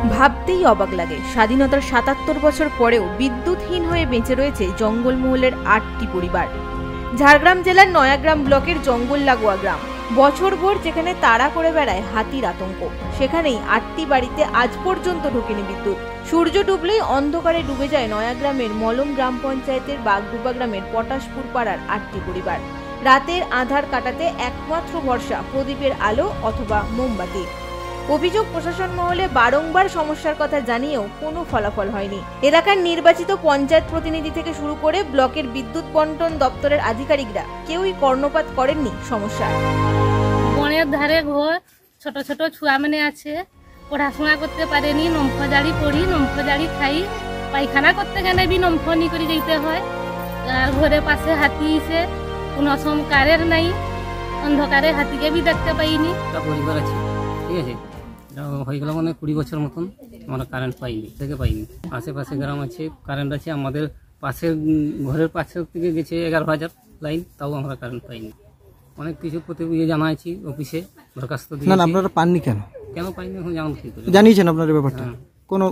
ভাবতেই অবাক লাগে, স্বাধীনতার ৭৭ বছর পরেও বিদ্যুৎহীন হয়ে বেঁচে রয়েছে জঙ্গলমহলের ৮টি পরিবার। ঝাড়গ্রাম জেলার নয়াগ্রাম ব্লকের জঙ্গল লাগোয়া গ্রাম। বছরভর যেখানে তাড়া করে বেড়ায় হাতির আতঙ্ক, সেখানেই ৮টি বাড়িতে আজ পর্যন্ত ঢোকেনি বিদ্যুৎ। সূর্য ডুবলেই অন্ধকারে ডুবে যায় নয়াগ্রামের মলম গ্রাম পঞ্চায়েতের বাগডুবা গ্রামের পটাশপুর পাড়ার ৮টি পরিবার। রাতের আঁধার কাটাতে একমাত্র ভরসা প্রদীপের আলো অথবা মোমবাতি। অভিযোগ প্রশাসন মহলে বারংবার সমস্যার কথা জানিয়েও কোনো ফলাফল হয়নি। এলাকার নির্বাচিত পঞ্চায়েত প্রতিনিধি থেকে শুরু করে ব্লকের বিদ্যুৎ বন্টন দপ্তরের আধিকারিকরা কেউই কর্ণপাত করেননি সমস্যার। বনের ধারে ঘর, ছোট ছোট ছুয়া মানে আছে, পড়াশোনা করতে পারেনি, নমফজারি পড়ি, নমফজারি খাই, পায়খানা করতে গেলে বি নমফনি করে যেতে হয়। আর ঘরের পাশে হাতি এসে কোনো কারের নাই, অন্ধকারে হাতিকে বি দেখতে পাইনি। পরিবার আছে, ঠিক আছে, হয়ে গেল মানে 20 বছর মতন আমরা কারেন্ট পাইনি, পাইনি। আশেপাশে গ্রাম আছে, কারেন্ট আছে, আমাদের পাশের ঘরের পাশের থেকে গেছে 11,000 লাইন, তাও আমরা কারেন্ট পাইনি। অনেক কিছু জানাইছি অফিসে, দরখাস্ত দিয়ে। না, আপনারা পাননি কেন? কেন পাইনি এখন জানান কি করে? জানিয়েছেন আপনার ব্যাপারটা? কোনো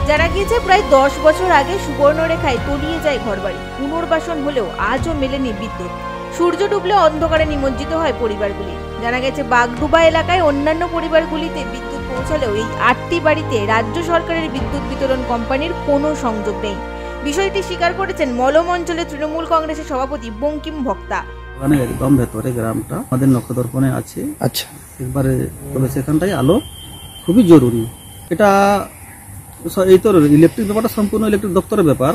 যারা গিয়েছে প্রায় 10 বছর আগে সুবর্ণরেখায় তলিয়ে যায় ঘরবাড়ি, পুনর্বাসন হলেও আজও মেলেনি বিদ্যুৎ। সূর্য ডুবলে অন্ধকারে নিমজ্জিত হয় পরিবারগুলি। জানা গেছে বাগডুবা এলাকায় অন্যান্য পরিবারগুলিতে বিদ্যুৎ পৌঁছালেও এই 8টি বাড়িতে রাজ্য সরকারের বিদ্যুৎ বিতরণ কোম্পানির কোনো সংযোগ নেই। বিষয়টি স্বীকার করেছেন মলম অঞ্চলের তৃণমূল কংগ্রেসের সভাপতি বঙ্কিম ভক্তা। ওখানে একদম ভেতরে গ্রামটা আমাদের নক্ষদর্পণে আছে। আচ্ছা, একবারে তবে সেখানটায় আলো খুবই জরুরি। এটা এই তো ইলেকট্রিক ব্যাপারটা সম্পূর্ণ ইলেকট্রিক দপ্তরের ব্যাপার।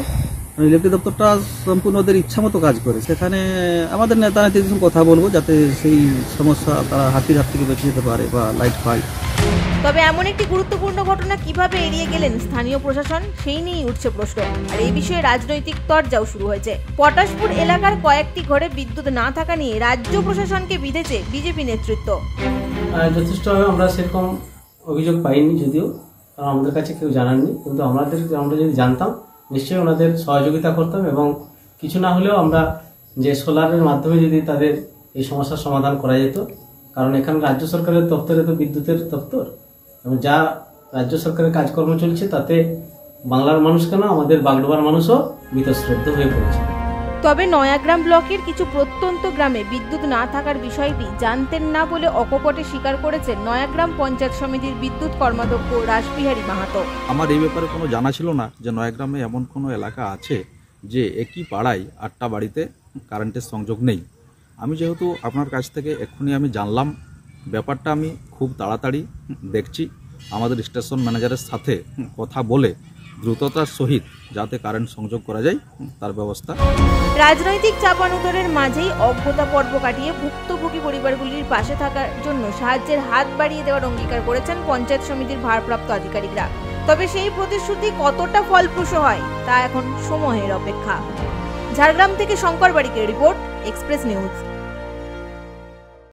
ইলেকট্রিক দপ্তরটা সম্পূর্ণ ওদের ইচ্ছা মতো কাজ করে। সেখানে আমাদের নেতা নেত্রীদের সঙ্গে কথা বলবো যাতে সেই সমস্যা তারা হাতির হাত থেকে বেঁচে যেতে পারে বা লাইট পায়। তবে এমন একটি গুরুত্বপূর্ণ ঘটনা কিভাবে এড়িয়ে গেলেন স্থানীয় প্রশাসন, সেই নিয়েই উঠছে প্রশ্ন। আর এই বিষয়ে রাজনৈতিক তরজাও শুরু হয়েছে। পটাশপুর এলাকার কয়েকটি ঘরে বিদ্যুৎ না থাকা নিয়ে রাজ্য প্রশাসনকে বিঁধেছে বিজেপি নেতৃত্ব। যথেষ্টভাবে আমরা সেরকম অভিযোগ পাইনি, যদিও কারণ আমাদের কাছে কেউ জানাননি, কিন্তু আমরা যদি জানতাম নিশ্চয়ই ওনাদের সহযোগিতা করতাম এবং কিছু না হলেও আমরা যে সোলারের মাধ্যমে যদি তাদের এই সমস্যার সমাধান করা যেত। কারণ এখানে রাজ্য সরকারের দপ্তরে তো বিদ্যুতের দপ্তর, এবং যা রাজ্য সরকারের কাজকর্ম চলছে তাতে বাংলার মানুষ কেন আমাদের বাগডোবার মানুষও বীতশ্রদ্ধ হয়ে পড়েছে। তবে নয়াগ্রাম ব্লকের কিছু প্রত্যন্ত গ্রামে বিদ্যুৎ না থাকার বিষয়টি জানতেন না বলে অকপটে স্বীকার করেছেন নয়াগ্রাম পঞ্চায়েত সমিতির বিদ্যুৎ কর্মাধ্যক্ষ রাসবিহারী মাহাতো। আমার এই ব্যাপারে কোনো জানা ছিল না যে নয়াগ্রামে এমন কোনো এলাকা আছে যে একই পাড়ায় 8টা বাড়িতে কারেন্টের সংযোগ নেই। আমি যেহেতু আপনার কাছ থেকে এক্ষুনি আমি জানলাম, ব্যাপারটা আমি খুব তাড়াতাড়ি দেখছি আমাদের স্টেশন ম্যানেজারের সাথে কথা বলে দ্রুততার সহিত যাতে কারেন্ট সংযোগ করা যায় তার ব্যবস্থা। রাজনৈতিক চাপানুতরের মাঝেই অজ্ঞতা পর্ব কাটিয়ে ভুক্তভোগী পরিবারগুলির পাশে থাকার জন্য সাহায্যের হাত বাড়িয়ে দেওয়ার অঙ্গীকার করেছেন পঞ্চায়েত সমিতির ভারপ্রাপ্ত আধিকারিকরা। তবে সেই প্রতিশ্রুতি কতটা ফলপ্রসূ হয় তা এখন সময়ের অপেক্ষা। ঝাড়গ্রাম থেকে শঙ্কর বারিকের রিপোর্ট, এক্সপ্রেস নিউজ।